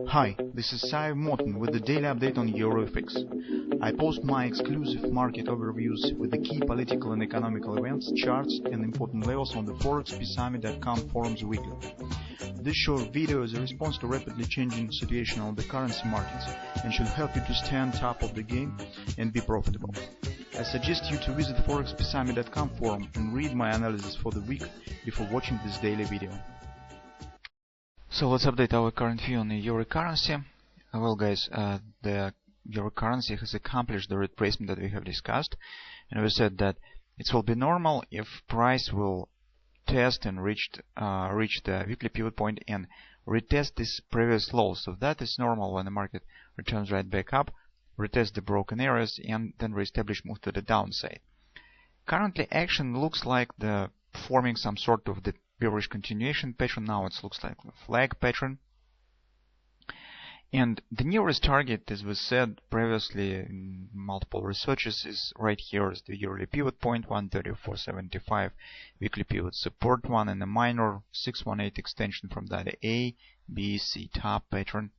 Hi, this is Sive Morten with the daily update on EuroFX. I post my exclusive market overviews with the key political and economical events, charts and important levels on the ForexPeaceArmy.com forums weekly. This short video is a response to rapidly changing situation on the currency markets and should help you to stay on top of the game and be profitable. I suggest you to visit the ForexPeaceArmy.com forum and read my analysis for the week before watching this daily video. So let's update our current view on the euro currency. Well guys, the euro currency has accomplished the retracement that we have discussed, and we said that it will be normal if price will test and reach the weekly pivot point and retest this previous low. So that is normal when the market returns right back up, retest the broken areas, and then reestablish move to the downside. Currently action looks like the forming some sort of the bearish continuation pattern. Now it looks like a flag pattern, and the nearest target, as we said previously in multiple researches, is right here is the yearly pivot point 134.75, weekly pivot support one, and a minor 618 extension from that A, B, C top pattern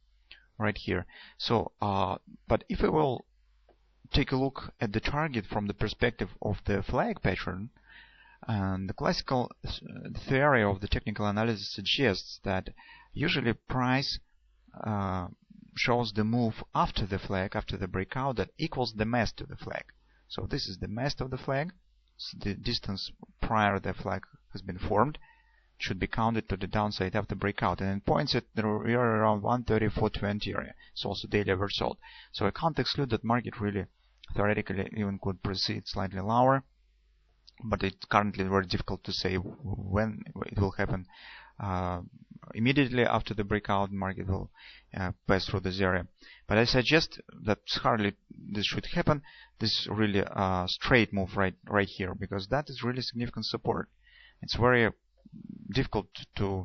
right here. So but if we will take a look at the target from the perspective of the flag pattern, and the classical theory of the technical analysis suggests that usually price shows the move after the flag, after the breakout, that equals the mass to the flag. So this is the mass of the flag. So the distance prior the flag has been formed should be counted to the downside after breakout, and it points at the area around 134.20 area. It's also daily average sold. So I can't exclude that market really theoretically even could proceed slightly lower, but it's currently very difficult to say when it will happen. Immediately after the breakout, market will pass through this area. But I suggest that hardly this should happen. This is really a straight move right here, because that is really significant support. It's very difficult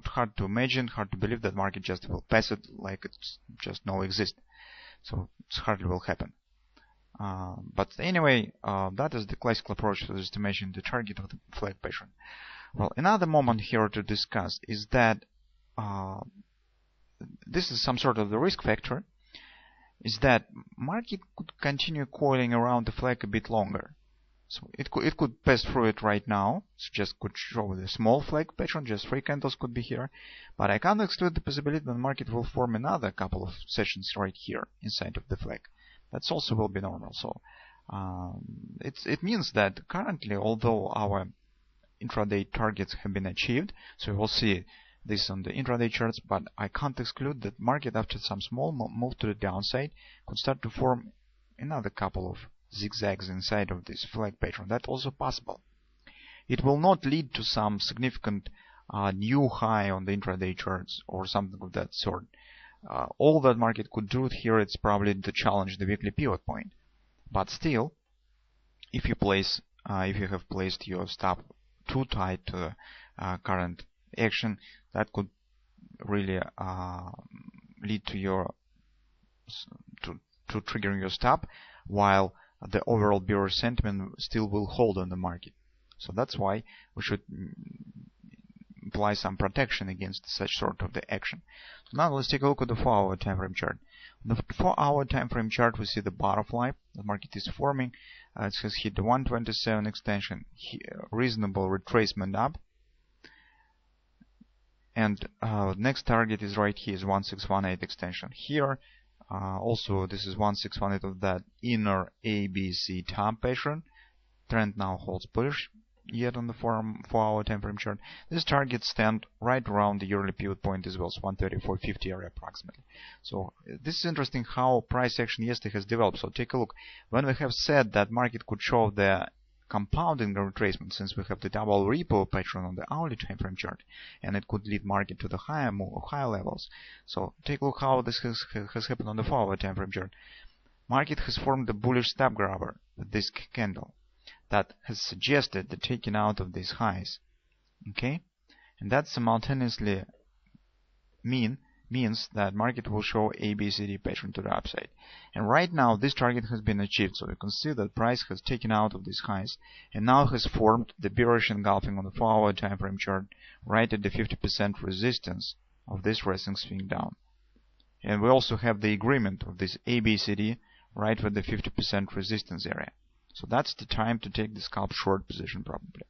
hard to imagine, hard to believe that market just will pass it like it's just no exist. So it hardly will happen. But anyway, that is the classical approach to estimation the target of the flag pattern. Well, another moment here to discuss is that this is some sort of the risk factor, is that market could continue coiling around the flag a bit longer. So it could pass through it right now. So just could show the small flag pattern, just 3 candles could be here. But I can't exclude the possibility that the market will form another couple of sessions right here inside of the flag. That's also will be normal. So it means that currently, although our intraday targets have been achieved, so we'll see this on the intraday charts, but I can't exclude that market, after some small move to the downside, could start to form another couple of zigzags inside of this flag pattern. That's also possible. It will not lead to some significant new high on the intraday charts or something of that sort. All that market could do here, it's probably to challenge the weekly pivot point. But still, if you have placed your stop too tight to the current action, that could really lead to your to triggering your stop, while the overall bearish sentiment still will hold on the market. So that's why we should apply some protection against such sort of the action. So now let's take a look at the 4-hour time frame chart. On the 4-hour time frame chart, we see the butterfly. The market is forming. It has hit the 127 extension, reasonable retracement up, and next target is right here, is 1618 extension. Here also this is 1618 of that inner ABC top pattern. Trend now holds bullish yet on the 4-hour time frame chart. These targets stand right around the yearly pivot point as well, so 134.50 area approximately. So this is interesting how price action yesterday has developed. So take a look. When we have said that market could show the compounding retracement, since we have the double repo pattern on the hourly time frame chart, and it could lead market to the higher levels. So take a look how this has happened on the 4-hour time frame chart. Market has formed the bullish stop grabber with this candle that has suggested the taking out of these highs. Okay, and that simultaneously means that market will show ABCD pattern to the upside. And right now this target has been achieved, so you can see that price has taken out of these highs and now has formed the bearish engulfing on the 4-hour time frame chart right at the 50% resistance of this resting swing down. And we also have the agreement of this ABCD right with the 50% resistance area. So that's the time to take the scalp short position probably.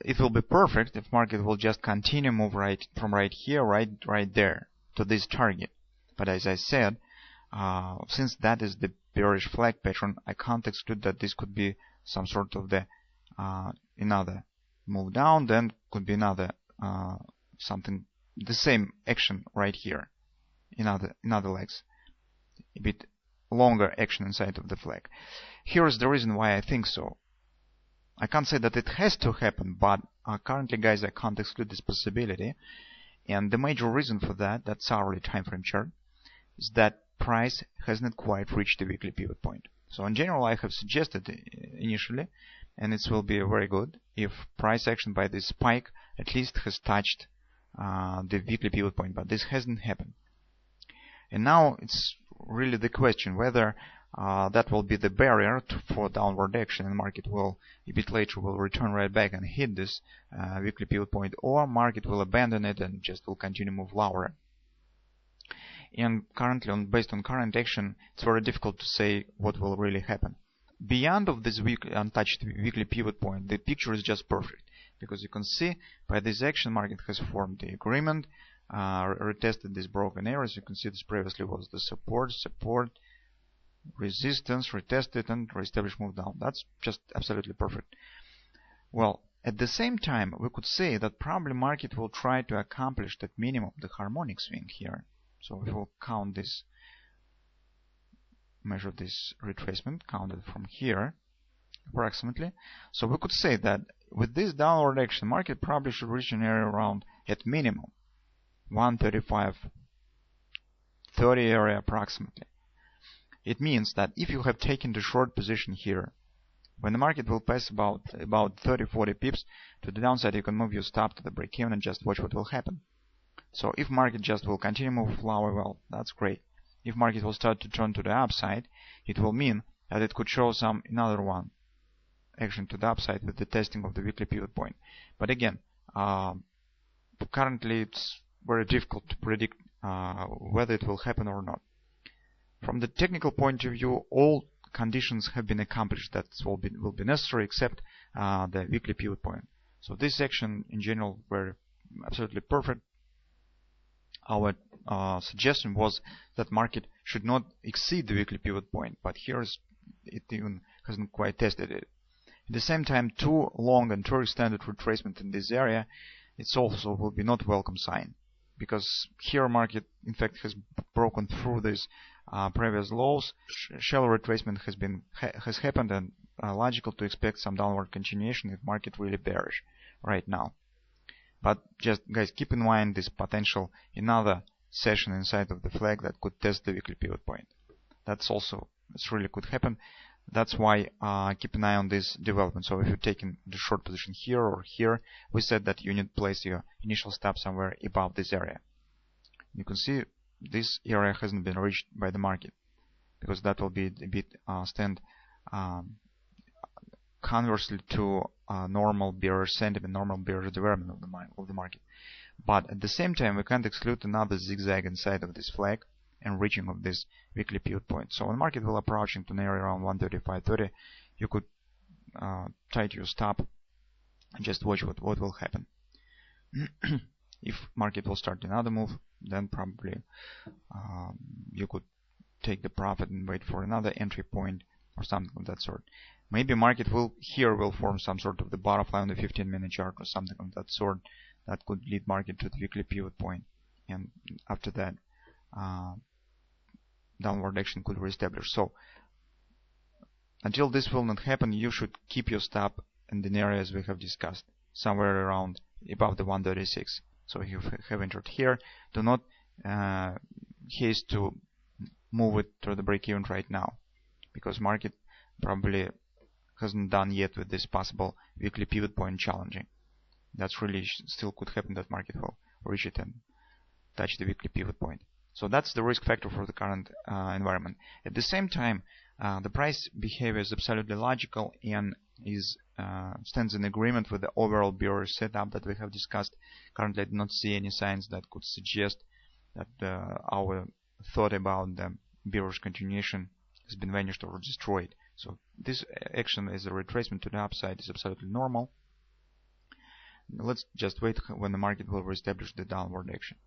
It will be perfect if market will just continue move from right here, right there to this target. But as I said, since that is the bearish flag pattern, I can't exclude that this could be some sort of the another move down, then could be another something, the same action right here in other legs, a bit longer action inside of the flag. Here is the reason why I think so. I can't say that it has to happen, but currently, guys, I can't exclude this possibility. And the major reason for that, that's hourly time frame chart, is that price hasn't quite reached the weekly pivot point. So in general, I have suggested initially, and it will be very good if price action by this spike at least has touched the weekly pivot point, but this hasn't happened. And now it's really the question whether that will be the barrier for downward action, and market will a bit later will return right back and hit this weekly pivot point, or market will abandon it and just will continue move lower. And currently, based on current action, it's very difficult to say what will really happen. Beyond of this untouched weekly pivot point, the picture is just perfect, because you can see by this action market has formed the agreement, retested these broken areas. You can see this previously was the support, resistance, retested, and reestablished move down. That's just absolutely perfect. Well, at the same time, we could say that probably market will try to accomplish that minimum, the harmonic swing here. So we will count this, measure this retracement, count it from here approximately. So we could say that with this downward action, market probably should reach an area around, at minimum, 135.30 area approximately. It means that if you have taken the short position here, when the market will pass about 30-40 pips to the downside, you can move your stop to the break even and just watch what will happen. So if market just will continue move lower, well, that's great. If market will start to turn to the upside, it will mean that it could show another one action to the upside with the testing of the weekly pivot point. But again, currently it's very difficult to predict whether it will happen or not. From the technical point of view, all conditions have been accomplished that will be necessary except the weekly pivot point. So this action in general were absolutely perfect. Our suggestion was that market should not exceed the weekly pivot point, but here it even hasn't quite tested it. At the same time, too long and too extended retracement in this area, it's also will be not welcome sign, because here market in fact has broken through these previous lows. Shallow retracement has happened, and logical to expect some downward continuation if market really bearish right now. But just guys, keep in mind this potential another session inside of the flag that could test the weekly pivot point. That's really could happen. That's why keep an eye on this development. So if you're taking the short position here or here, we said that you need to place your initial stop somewhere above this area. You can see this area hasn't been reached by the market, because that will be a bit stand conversely to normal bearish sentiment, normal bearish development of the market. But at the same time, we can't exclude another zigzag inside of this flag and reaching of this weekly pivot point. So when market will approaching to an area around 135.30, you could tight your stop and just watch what will happen. If market will start another move, then probably you could take the profit and wait for another entry point or something of that sort. Maybe market will form some sort of the butterfly on the 15-minute chart or something of that sort that could lead market to the weekly pivot point, and after that downward action could reestablish. So until this will not happen, you should keep your stop in the areas we have discussed, somewhere around above the 136. So if you have entered here, do not haste to move it to the break even right now, because market probably hasn't done yet with this possible weekly pivot point challenging. That's really still could happen that market will reach it and touch the weekly pivot point. So that's the risk factor for the current environment. At the same time, the price behavior is absolutely logical and is stands in agreement with the overall bearish setup that we have discussed. Currently, I do not see any signs that could suggest that our thought about the bearish continuation has been vanished or destroyed. So this action is a retracement to the upside, is absolutely normal. Let's just wait when the market will reestablish the downward action.